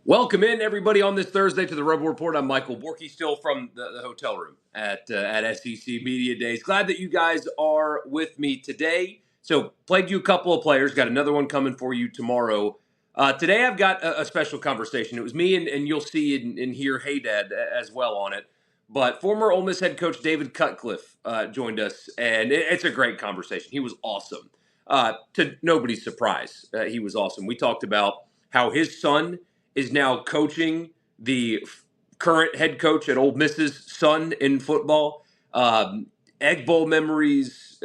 Welcome in, everybody, on this Thursday to the Rebel Report. I'm Michael Borky, still from the hotel room at SEC Media Days. Glad that you guys are with me today. So, played you a couple of players. Got another one coming for you tomorrow. Today, I've got a special conversation. It was me, and you'll see and hear Hey Dad as well on it. But former Ole Miss head coach David Cutcliffe joined us, and it's a great conversation. He was awesome. To nobody's surprise, he was awesome. We talked about how his son is now coaching the current head coach at Ole Miss's son in football. Egg Bowl memories,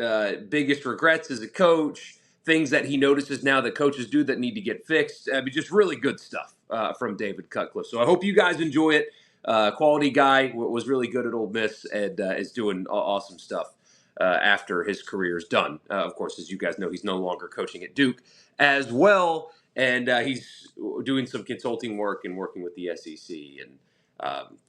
biggest regrets as a coach, things that he notices now that coaches do that need to get fixed. I mean, just really good stuff from David Cutcliffe. So I hope you guys enjoy it. Quality guy, was really good at Ole Miss and is doing awesome stuff after his career is done. Of course, as you guys know, he's no longer coaching at Duke as well. And he's doing some consulting work and working with the SEC, and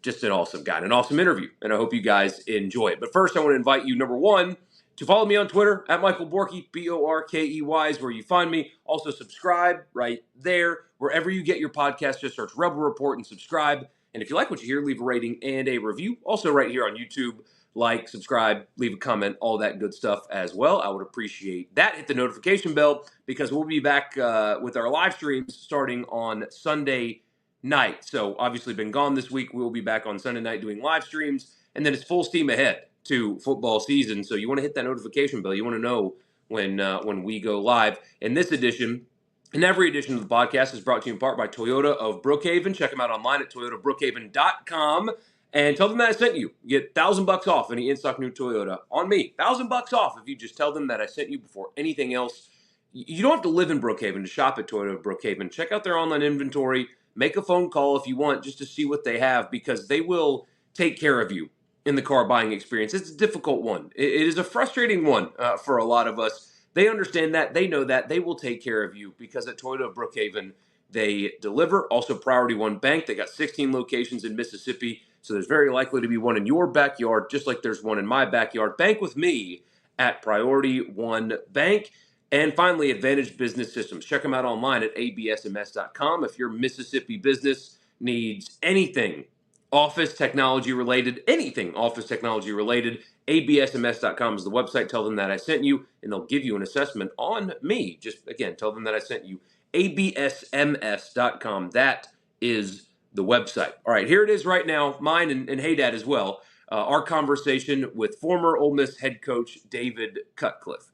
just an awesome guy and an awesome interview. And I hope you guys enjoy it. But first, I want to invite you, number one, to follow me on Twitter at Michael Borky, Borkey is where you find me. Also, subscribe right there. Wherever you get your podcast, just search Rebel Report and subscribe. And if you like what you hear, leave a rating and a review. Also, right here on YouTube. Like, subscribe, leave a comment, all that good stuff as well. I would appreciate that. Hit the notification bell because we'll be back with our live streams starting on Sunday night. So obviously been gone this week. We'll be back on Sunday night doing live streams, and then it's full steam ahead to football season. So you want to hit that notification bell. You want to know when we go live. In this edition, and every edition of the podcast is brought to you in part by Toyota of Brookhaven. Check them out online at toyotabrookhaven.com. And tell them that I sent you. You get $1,000 off any in-stock new Toyota on me. $1,000 off if you just tell them that I sent you before anything else. You don't have to live in Brookhaven to shop at Toyota of Brookhaven. Check out their online inventory. Make a phone call if you want just to see what they have, because they will take care of you in the car buying experience. It's a difficult one. It is a frustrating one for a lot of us. They understand that. They know that. They will take care of you because at Toyota of Brookhaven, they deliver. Also, Priority One Bank. They got 16 locations in Mississippi. So there's very likely to be one in your backyard, just like there's one in my backyard. Bank with me at Priority One Bank. And finally, Advantage Business Systems. Check them out online at absms.com. If your Mississippi business needs anything office technology related, absms.com is the website. Tell them that I sent you, and they'll give you an assessment on me. Just, again, tell them that I sent you. absms.com. That is the website. All right, here it is right now, mine and Hey Dad as well, our conversation with former Ole Miss head coach David Cutcliffe.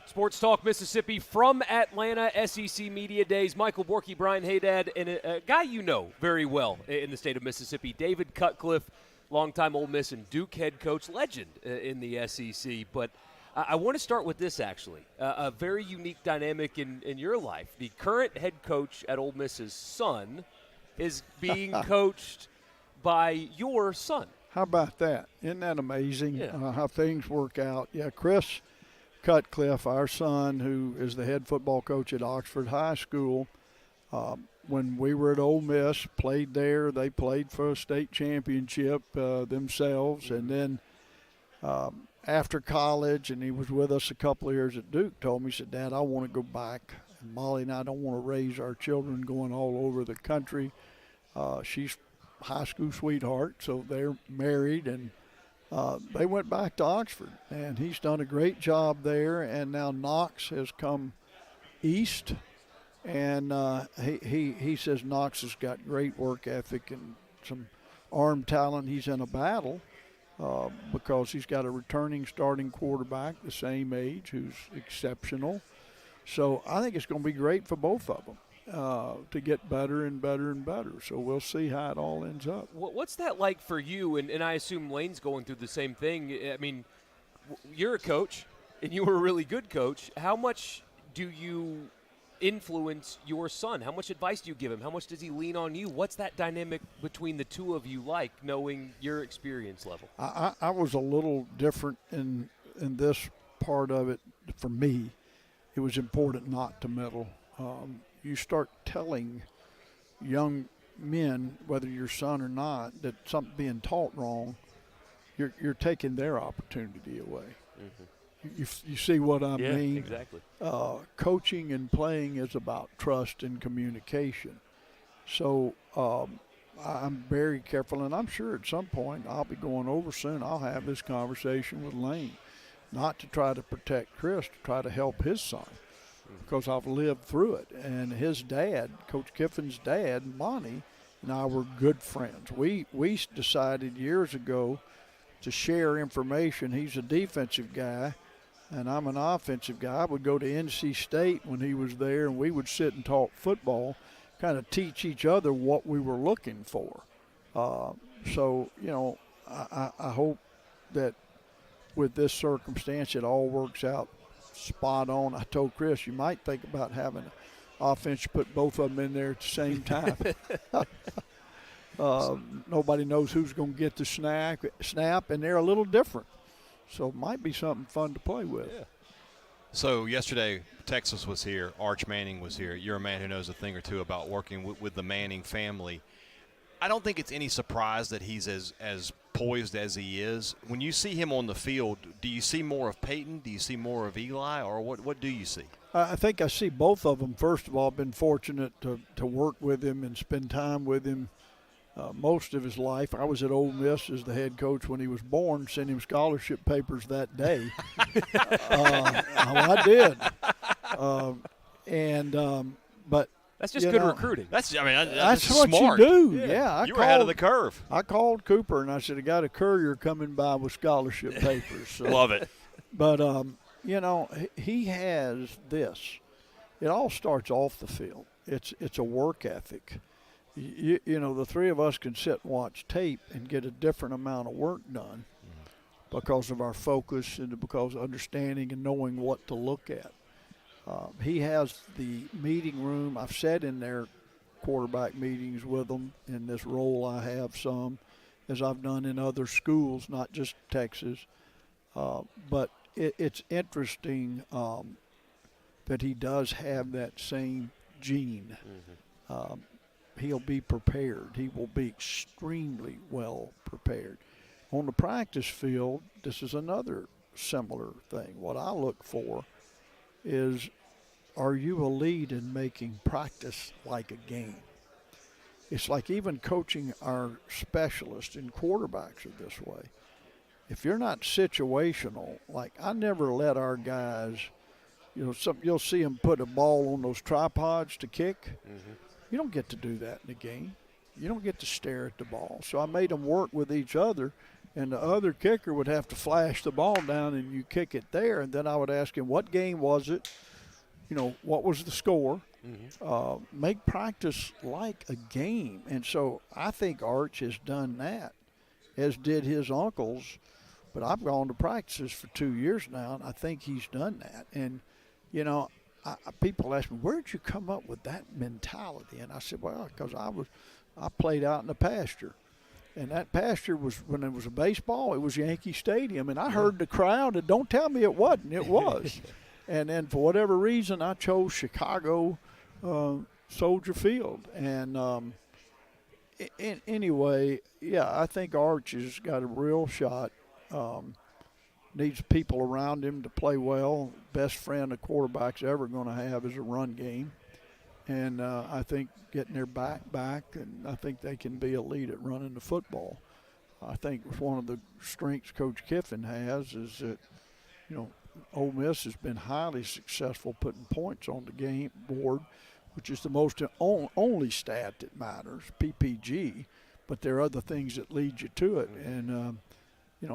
Sports Talk Mississippi from Atlanta, SEC Media Days. Michael Borky, Brian Haydad, and a guy you know very well in the state of Mississippi, David Cutcliffe, longtime Ole Miss and Duke head coach, legend in the SEC. But I want to start with this, actually. A very unique dynamic in your life. The current head coach at Ole Miss's son is being coached by your son. How about that? Isn't that amazing how things work out? Yeah, Chris Cutcliffe, our son, who is the head football coach at Oxford High School, when we were at Ole Miss, played there. They played for a state championship themselves. And then after college, and he was with us a couple of years at Duke, told me, he said, Dad, I want to go back. And Molly and I don't want to raise our children going all over the country. She's a high school sweetheart, so they're married, and they went back to Oxford, and he's done a great job there. And now Knox has come east, and he says Knox has got great work ethic and some arm talent. He's in a battle because he's got a returning starting quarterback the same age who's exceptional. So I think it's going to be great for both of them to get better and better and better. So we'll see how it all ends up. What's that like for you? And I assume Lane's going through the same thing. I mean, you're a coach, and you were a really good coach. How much do you influence your son? How much advice do you give him? How much does he lean on you? What's that dynamic between the two of you like, knowing your experience level? I was a little different in this part of it. For me, it was important not to meddle. You start telling young men, whether your son or not, that something being taught wrong, you're taking their opportunity away. Mm-hmm. You see what I mean? Exactly. Coaching and playing is about trust and communication. So I'm very careful, and I'm sure at some point I'll be going over soon. I'll have this conversation with Lane, not to try to protect Chris, to try to help his son, because I've lived through it. And his dad, Coach Kiffin's dad, Monty, and I were good friends. We decided years ago to share information. He's a defensive guy, and I'm an offensive guy. I would go to NC State when he was there, and we would sit and talk football, kind of teach each other what we were looking for. So, I hope that with this circumstance it all works out spot on. I told Chris, you might think about having an offense, you put both of them in there at the same time. Nobody knows who's going to get the snap, and they're a little different. So it might be something fun to play with. Yeah. So yesterday, Texas was here. Arch Manning was here. You're a man who knows a thing or two about working with the Manning family. I don't think it's any surprise that he's as poised as he is. When you see him on the field, do you see more of Peyton? Do you see more of Eli? Or what do you see? I think I see both of them. First of all, I've been fortunate to work with him and spend time with him most of his life. I was at Ole Miss as the head coach when he was born, sent him scholarship papers that day. I did. But that's just good recruiting. That's what smart. You do. Yeah, you were ahead of the curve. I called Cooper and I said, I got a courier coming by with scholarship papers. So. Love it. But, he has this. It all starts off the field. It's a work ethic. The three of us can sit and watch tape and get a different amount of work done because of our focus and because of understanding and knowing what to look at. He has the meeting room. I've sat in their quarterback meetings with them in this role I have some, as I've done in other schools, not just Texas. But it's interesting that he does have that same gene. He'll be prepared. He will be extremely well prepared. On the practice field, this is another similar thing. What I look for is, are you a lead in making practice like a game? It's like even coaching our specialists and quarterbacks are this way. If you're not situational, like I never let our guys, you'll see them put a ball on those tripods to kick. You don't get to do that in a game. You don't get to stare at the ball. So I made them work with each other, and the other kicker would have to flash the ball down and you kick it there. And then I would ask him, what game was it? What was the score? Make practice like a game. And so I think Arch has done that, as did his uncles. But I've gone to practices for 2 years now, and I think he's done that. And, people ask me, where'd you come up with that mentality? And I said, well, because I played out in the pasture. And that pasture was, when it was a baseball, it was Yankee Stadium. And I heard the crowd, and don't tell me it wasn't. It was. And then for whatever reason, I chose Chicago Soldier Field. And anyway, I think Arch has got a real shot. Needs people around him to play well. Best friend a quarterback's ever going to have is a run game. And I think getting their back, and I think they can be elite at running the football. I think one of the strengths Coach Kiffin has is that, Ole Miss has been highly successful putting points on the game board, which is the most only stat that matters, PPG, but there are other things that lead you to it. And,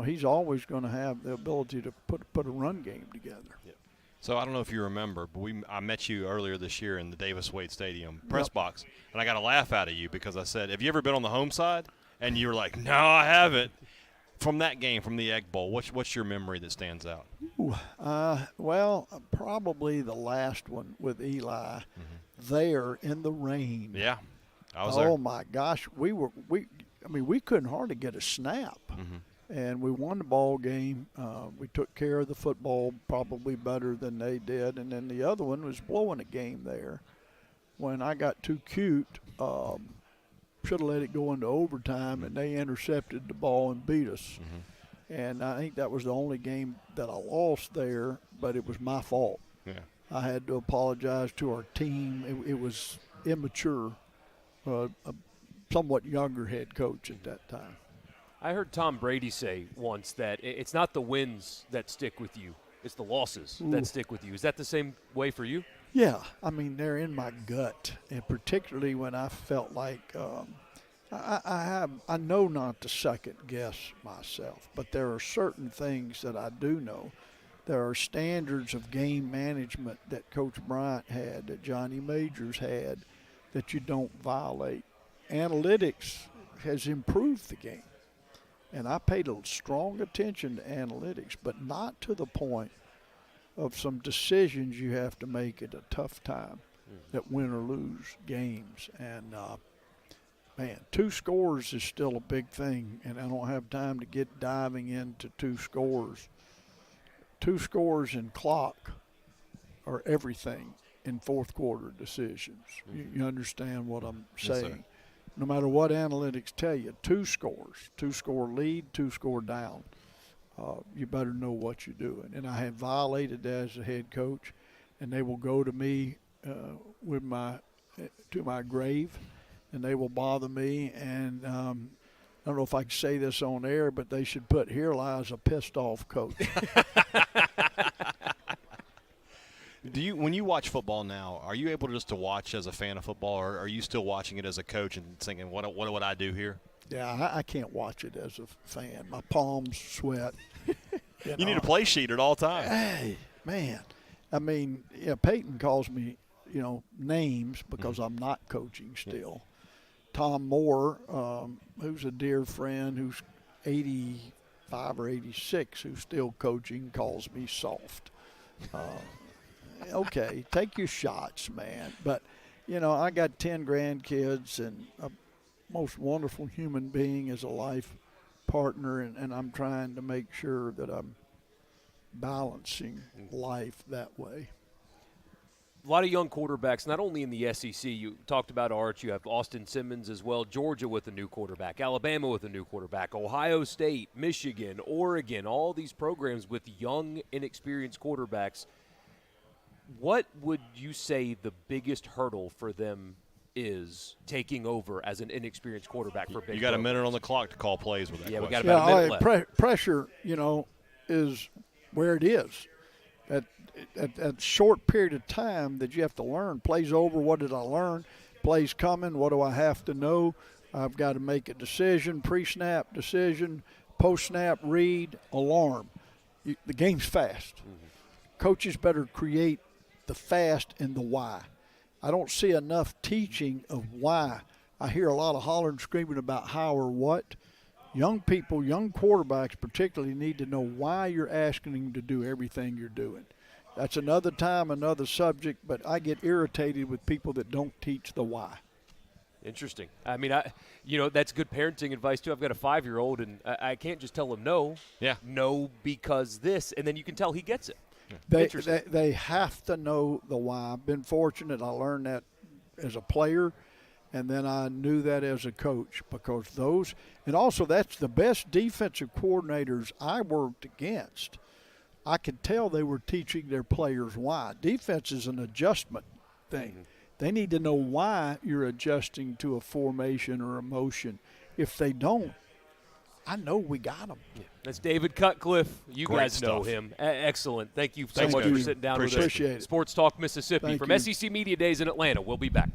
he's always going to have the ability to put a run game together. Yep. So I don't know if you remember, but I met you earlier this year in the Davis Wade Stadium press box, and I got a laugh out of you because I said, have you ever been on the home side? And you were like, no, I haven't. From that game, from the Egg Bowl, what's your memory that stands out? Well, probably the last one with Eli there in the rain. Yeah, I was there. Oh, my gosh. We couldn't hardly get a snap. And we won the ball game. We took care of the football probably better than they did. And then the other one was blowing a game there. When I got too cute, should have let it go into overtime, and they intercepted the ball and beat us. And I think that was the only game that I lost there, but it was my fault. Yeah. I had to apologize to our team. It was immature, a somewhat younger head coach at that time. I heard Tom Brady say once that it's not the wins that stick with you, it's the losses that stick with you. Is that the same way for you? Yeah, I mean, they're in my gut, and particularly when I felt like I know not to second guess myself, but there are certain things that I do know. There are standards of game management that Coach Bryant had, that Johnny Majors had, that you don't violate. Analytics has improved the game, and I paid a strong attention to analytics, but not to the point of some decisions you have to make at a tough time that win or lose games. And, man, 2 scores is still a big thing, and I don't have time to get diving into 2 scores. 2 scores in clock are everything in fourth quarter decisions. You understand what I'm saying? Yes, no matter what analytics tell you, 2 scores, 2-score lead, 2-score down. You better know what you're doing. And I have violated that as a head coach, and they will go to me to my grave, and they will bother me. And I don't know if I can say this on air, but they should put "Here lies a pissed off coach." When you watch football now, are you able just to watch as a fan of football, or are you still watching it as a coach and thinking, what would I do here? Yeah, I can't watch it as a fan. My palms sweat. You need a play sheet at all times. Hey, man. I mean, Peyton calls me, names because I'm not coaching still. Tom Moore, who's a dear friend, who's 85 or 86, who's still coaching, calls me soft. Okay, take your shots, man. But, I got 10 grandkids and a most wonderful human being as a life partner, and I'm trying to make sure that I'm balancing life that way. A lot of young quarterbacks, not only in the SEC. You talked about Arch. You have Austin Simmons as well. Georgia with a new quarterback. Alabama with a new quarterback. Ohio State, Michigan, Oregon, all these programs with young, inexperienced quarterbacks. What would you say the biggest hurdle for them is taking over as an inexperienced quarterback for big? You got a minute on the clock to call plays with that. Yeah, question. we got about a minute left. Pressure, is where it is. At short period of time that you have to learn. Plays over, what did I learn? Plays coming, what do I have to know? I've got to make a decision, pre-snap decision, post-snap read, alarm. The game's fast. Coaches better create the fast and the why. I don't see enough teaching of why. I hear a lot of hollering, screaming about how or what. Young people, young quarterbacks particularly, need to know why you're asking them to do everything you're doing. That's another time, another subject, but I get irritated with people that don't teach the why. Interesting. I mean, that's good parenting advice, too. I've got a 5-year-old, and I can't just tell him no. Yeah. No because this, and then you can tell he gets it. They have to know the why. I've been fortunate. I learned that as a player, and then I knew that as a coach, because those – and also that's the best defensive coordinators I worked against. I could tell they were teaching their players why. Defense is an adjustment thing. They need to know why you're adjusting to a formation or a motion. If they don't, I know we got them. Yeah. That's David Cutcliffe. You Great guys know stuff. him. Excellent. Thank you so Thanks, much guys. for sitting down with us. Appreciate it. Sports Talk Mississippi Thank from you. SEC Media Days in Atlanta. We'll be back.